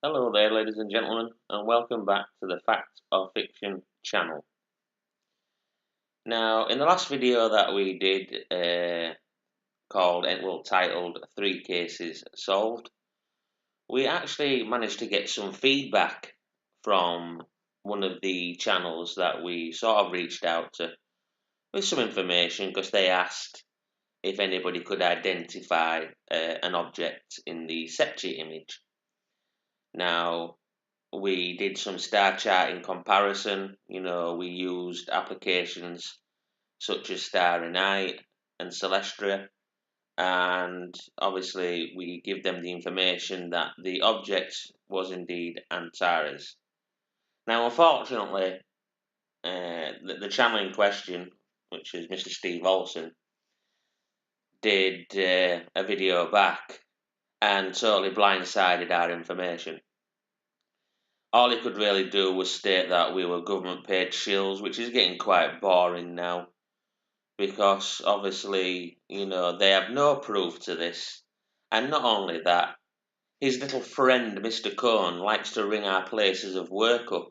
Hello there, ladies and gentlemen, and welcome back to the Fact or Fiction channel. Now, in the last video that we did, titled 3 Cases Solved, we actually managed to get some feedback from one of the channels that we sort of reached out to with some information because they asked if anybody could identify an object in the Sepchi image. Now, we did some star charting comparison. We used applications such as Starry Night and Celestia, and obviously we give them the information that the object was indeed Antares. Now, unfortunately, the channel in question, which is Mr. Steve Olsen, did a video back and totally blindsided our information. All he could really do was state that we were government paid shills, which is getting quite boring now because obviously, they have no proof to this. And not only that, his little friend, Mr. Cohn, likes to ring our places of work up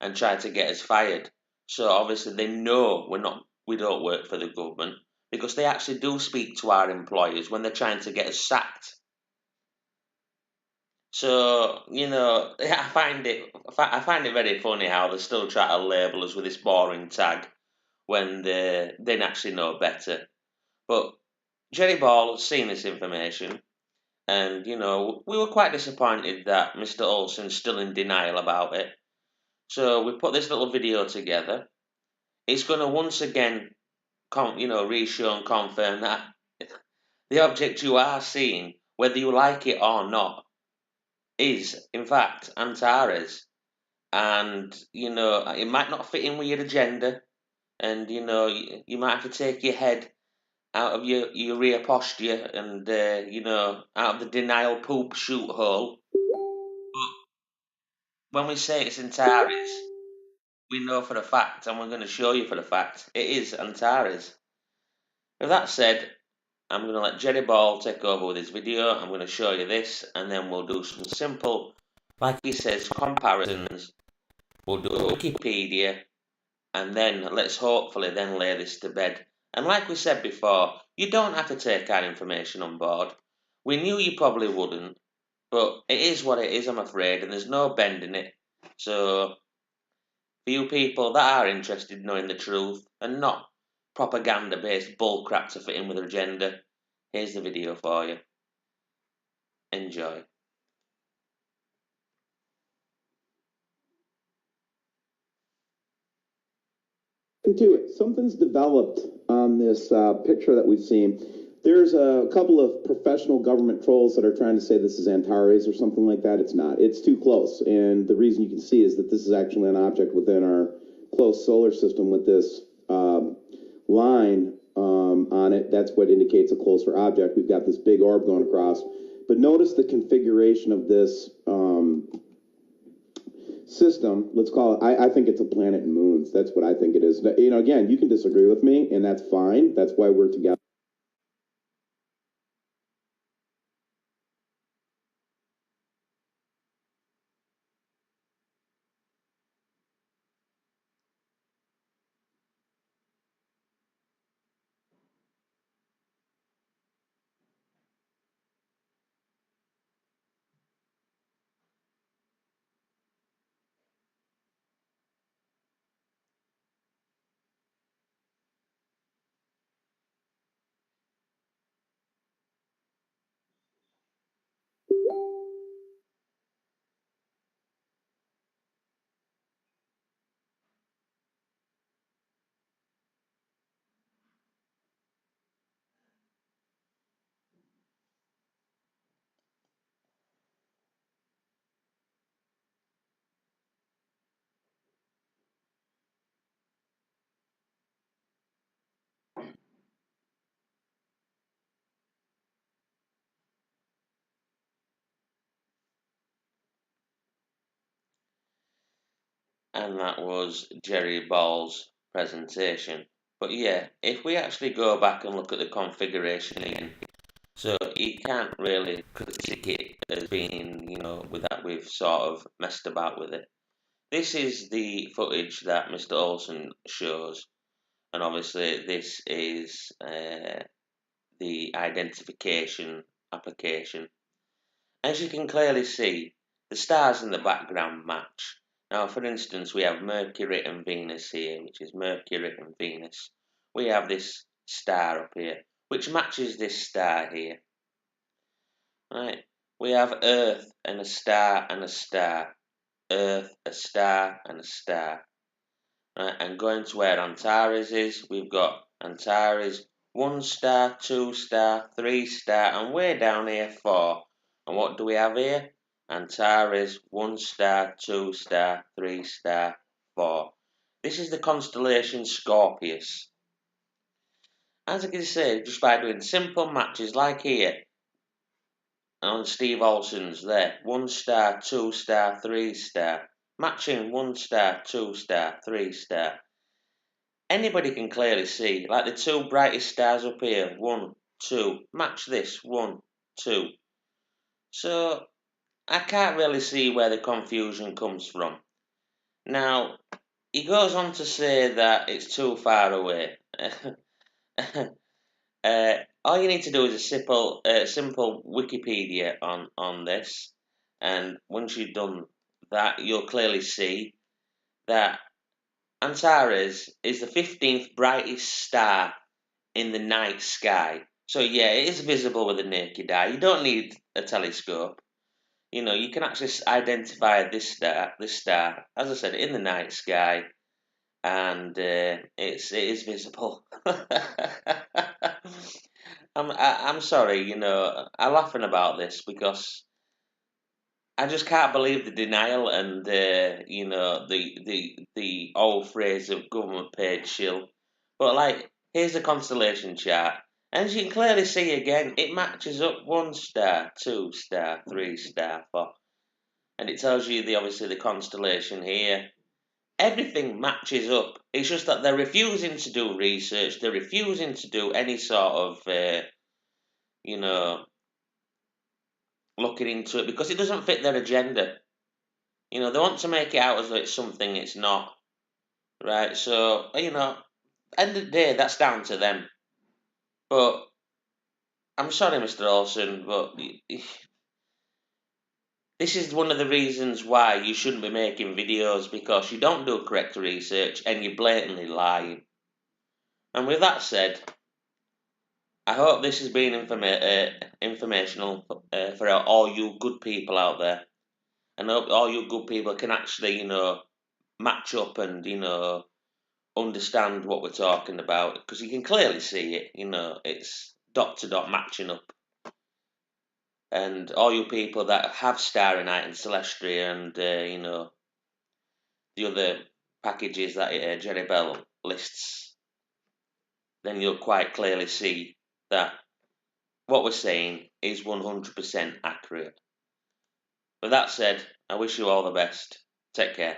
and try to get us fired. So obviously they know we don't work for the government because they actually do speak to our employers when they're trying to get us sacked. So, I find it very funny how they still try to label us with this boring tag when they actually know better. But Jerry Ball has seen this information, and we were quite disappointed that Mr. Olsen's still in denial about it. So we put this little video together. It's going to once again, reassure and confirm that the object you are seeing, whether you like it or not, is in fact Antares. And it might not fit in with your agenda, and you might have to take your head out of your rear posture and out of the denial poop shoot hole. But when we say it's Antares, we know for a fact, and we're going to show you for a fact, it is Antares. With that said, I'm going to let Jerry Ball take over with his video. I'm going to show you this, and then we'll do some simple, like he says, comparisons. We'll do Wikipedia, and then let's hopefully then lay this to bed. And like we said before, you don't have to take our information on board. We knew you probably wouldn't, but it is what it is, I'm afraid, and there's no bending it. So, for you people that are interested in knowing the truth and not propaganda-based bullcrap to fit in with their agenda, here's the video for you. Enjoy. To it. Something's developed on this picture that we've seen. There's a couple of professional government trolls that are trying to say this is Antares or something like that. It's not. It's too close. And the reason you can see is that this is actually an object within our close solar system with this line on it. That's what indicates a closer object. We've got this big orb going across. But notice the configuration of this system. Let's call it, I think it's a planet and moons. That's what I think it is. Again, you can disagree with me, and that's fine. That's why we're together. And that was Jerry Ball's presentation. But yeah, if we actually go back and look at the configuration again, so you can't really critique it as being, with that we've sort of messed about with it. This is the footage that Mr. Olsen shows, and obviously this is the identification application. As you can clearly see, the stars in the background match. Now, for instance, we have Mercury and Venus here, which is Mercury and Venus. We have this star up here, which matches this star here. Right? We have Earth and a star and a star. Earth, a star and a star. Right? And going to where Antares is, we've got Antares 1 star, 2 star, 3 star, and way down here 4. And what do we have here? Antares 1 star, 2 star, 3 star, 4. This is the constellation Scorpius. As I can see, just by doing simple matches like here, on Steve Olsen's there, 1 star, 2 star, 3 star, matching 1 star, 2 star, 3 star. Anybody can clearly see, like the two brightest stars up here, 1, 2, match this, 1, 2. So, I can't really see where the confusion comes from. Now, he goes on to say that it's too far away. All you need to do is a simple Wikipedia on this, and once you've done that, you'll clearly see that Antares is the 15th brightest star in the night sky. So yeah, it is visible with the naked eye. You don't need a telescope. You can actually identify this star, as I said, in the night sky, and it is visible. I'm sorry, I'm laughing about this because I just can't believe the denial and the old phrase of government paid shill. But like, here's the constellation chart. As you can clearly see again, it matches up 1 star, 2 star, 3 star, 4. And it tells you obviously the constellation here. Everything matches up. It's just that they're refusing to do research. They're refusing to do any sort of, you know, looking into it because it doesn't fit their agenda. They want to make it out as though it's something it's not. Right? So, end of the day, that's down to them. But I'm sorry, Mr. Olsen, but this is one of the reasons why you shouldn't be making videos, because you don't do correct research and you're blatantly lying. And with that said, I hope this has been informational for all you good people out there. And I hope all you good people can actually, match up and, understand what we're talking about. Because you can clearly see it, it's dot to dot matching up. And all you people that have Starry Night and Celestria and, the other packages that Jerry Bell lists, then you'll quite clearly see that what we're saying is 100% accurate. With that said, I wish you all the best. Take care.